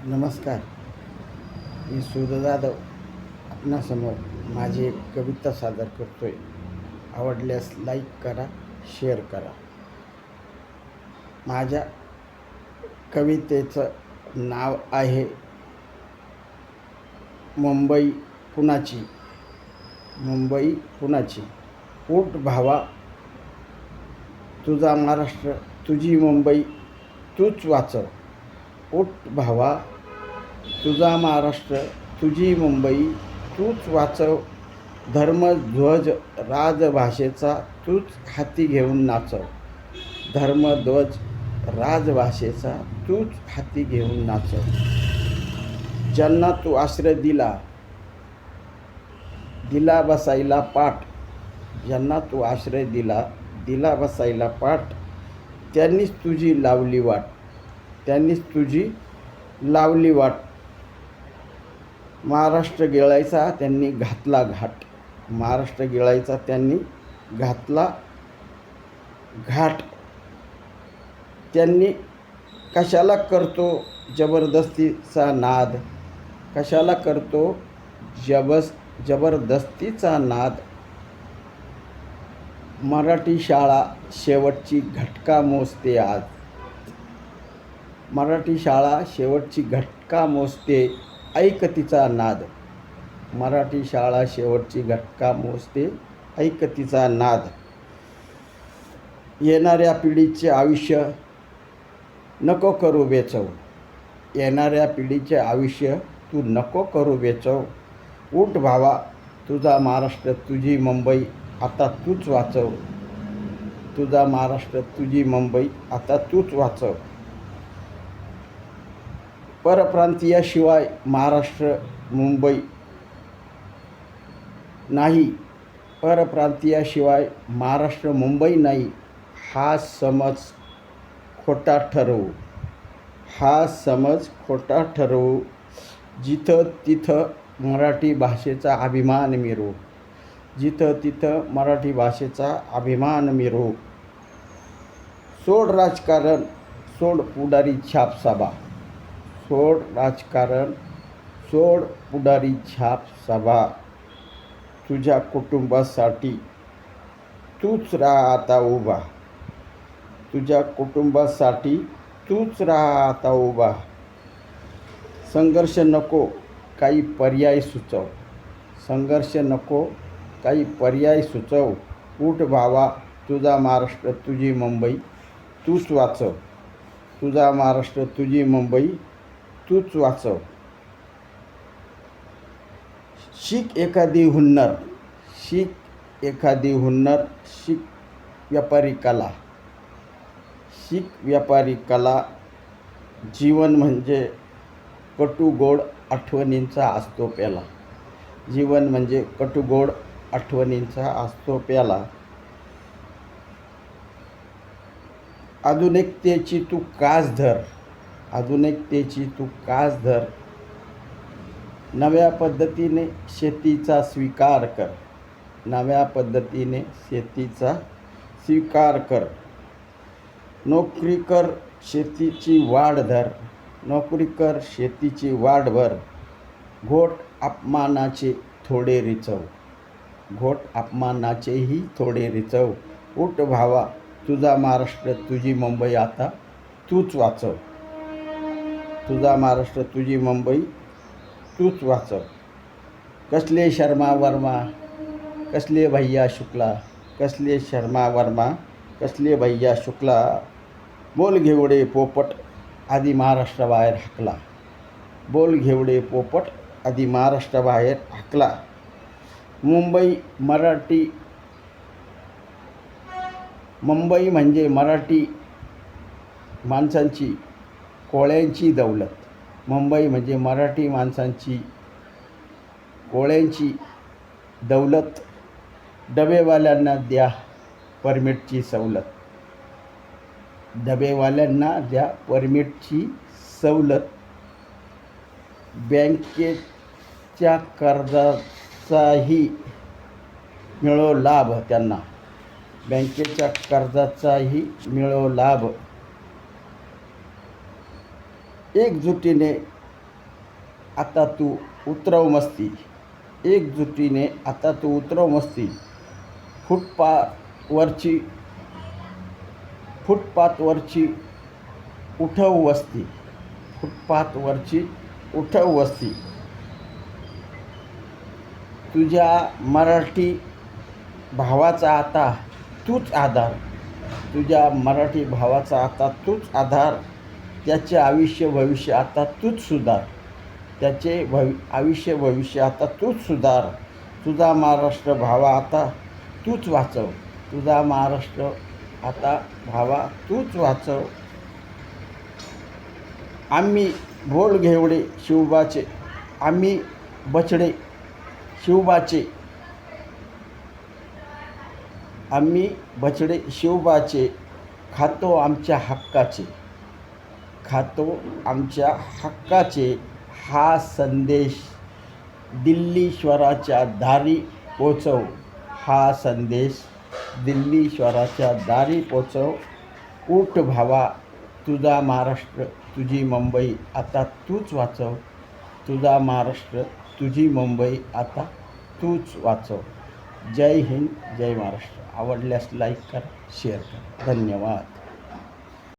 नमस्कार. मी सुधा जाधव आपणासमोर माझी एक कविता सादर करतोय. आवडल्यास लाईक करा, शेअर करा. माझ्या कवितेचं नाव आहे मुंबई पुणाची. मुंबई पुणाची. उठ भावा, तुझा महाराष्ट्र, तुझी मुंबई तूच वाचव. उठ भावा, तुझा महाराष्ट्र, तुझी मुंबई तूच वाचव. धर्मध्वज राजभाषेचा तूच हाती घेऊन नाचव. धर्मध्वज राजभाषेचा तूच हाती घेऊन नाचव. ज्यांना तू आश्रय दिला, दिला बसायला पाठ. ज्यांना तू आश्रय दिला, दिला बसायला पाठ. त्यांनीच तुझी लावली वाट. त्यांनीच तुझी लावली वाट. महाराष्ट्र गिळायचा त्यांनी घातला घाट. महाराष्ट्र गिळायचा त्यांनी घातला घाट. त्यांनी कशाला करतो जबरदस्तीचा नाद. कशाला करतो जबरदस्तीचा नाद. मराठी शाळा शेवटची घटका मोजते आज. मराठी शाळा शेवटची घटका मोजते, ऐक तिचा नाद. मराठी शाळा शेवटची घटका मोजते, ऐक तिचा नाद. येणाऱ्या पिढीचे आयुष्य नको करू बेचव. येणाऱ्या पिढीचे आयुष्य तू नको करू बेचव. उठ भावा, तुझा महाराष्ट्र, तुझी मुंबई आता तूच वाचव. तुझा महाराष्ट्र, तुझी मुंबई आता तूच वाचव. परप्रांतीयाशिवाय महाराष्ट्र मुंबई नाही. परप्रांतीयाशिवाय महाराष्ट्र मुंबई नाही. हा समज खोटा ठरवू. हा समज खोटा ठरवू. जिथं तिथं मराठी भाषेचा अभिमान मिरवू. जिथं तिथं मराठी भाषेचा अभिमान मिरवू. सोड राजकारण, सोड पुढारी छाप सभा. सोड राजकारण, सोड पुढारी छाप सभा. तुझ्या कुटुंबासाठी तूच राहा आता उभा. तुझ्या कुटुंबासाठी तूच राहा आता उभा. संघर्ष नको, काही पर्याय सुचव. संघर्ष नको, काही पर्याय सुचव. उठ भावा, तुझा महाराष्ट्र, तुझी मुंबई तूच वाचव. तुझा महाराष्ट्र, तुझी मुंबई तूच वाचव. शिक एखादी हुन्नर. शिक एखादी हुन्नर. शिक व्यापारी कला. शिक व्यापारी कला. जीवन म्हणजे कटुगोड आठवणींचा असतो प्याला. जीवन म्हणजे कटुगोड आठवणींचा असतो प्याला. आधुनिकतेची तू कास धर. आधुनिकतेची तू कास धर. नव्या पद्धतीने शेतीचा स्वीकार कर. नव्या पद्धतीने शेतीचा स्वीकार कर. नोकरी कर, शेतीची वाढ धर. नोकरी कर, शेतीची वाढ भर. घोट अपमानाचे थोडे रिचव. घोट अपमानाचेही थोडे रिचव. उठ भावा, तुझा महाराष्ट्र, तुझी मुंबई आता तूच वाचव. तुझा महाराष्ट्र, तुझी मुंबई तूच वाचव. कसले शर्मा वर्मा, कसले भैया शुक्ला. कसले शर्मा वर्मा, कसले भैया शुक्ला. बोल घेवडे पोपट, आधी महाराष्ट्राबाहेर हाकला. बोल घेवडे पोपट, आधी महाराष्ट्राबाहेर हाकला. मुंबई म्हणजे मराठी माणसांची, कोळ्यांची दौलत. मुंबई म्हणजे मराठी माणसांची, कोळ्यांची दौलत. डबेवाल्यांना द्या परमिटची सवलत. डबेवाल्यांना द्या परमिटची सवलत. बँकेच्या कर्जाचाही मिळो लाभ त्यांना. बँकेच्या कर्जाचाही मिळो लाभ. एकजुटीने आता तू उतरव मस्ती, एकजुटीने आता तू उतरव मस्ती. फुटपाथवरची उठव वस्ती, फुटपाथवरची उठव वस्ती. तुझ्या मराठी भावाचा आता तूच आधार, तुझ्या मराठी भावाचा आता तूच आधार. त्याचे आयुष्य भविष्य आता तूच सुधार, त्याचे आयुष्य भविष्य आता तूच सुधार. तुझा महाराष्ट्र भावा आता तूच वाचव, तुझा महाराष्ट्र आता भावा तूच वाचव. आम्ही भोळ घेवडे शिवबाचे, आम्ही बछडे शिवबाचे, आम्ही बछडे शिवबाचे. खातो आमच्या हक्काचे, खातो आमच्या हक्काचे. हा संदेश दिल्लीश्वराच्या दारी पोचव, हा संदेश दिल्लीश्वराच्या दारी पोचव. उठ भावा, तुझा महाराष्ट्र तुझी मुंबई आता तूच वाचव, तुझा महाराष्ट्र तुझी मुंबई आता तूच वाचव. जय हिंद, जय महाराष्ट्र. आवडल्यास लाईक करा, शेअर करा. धन्यवाद.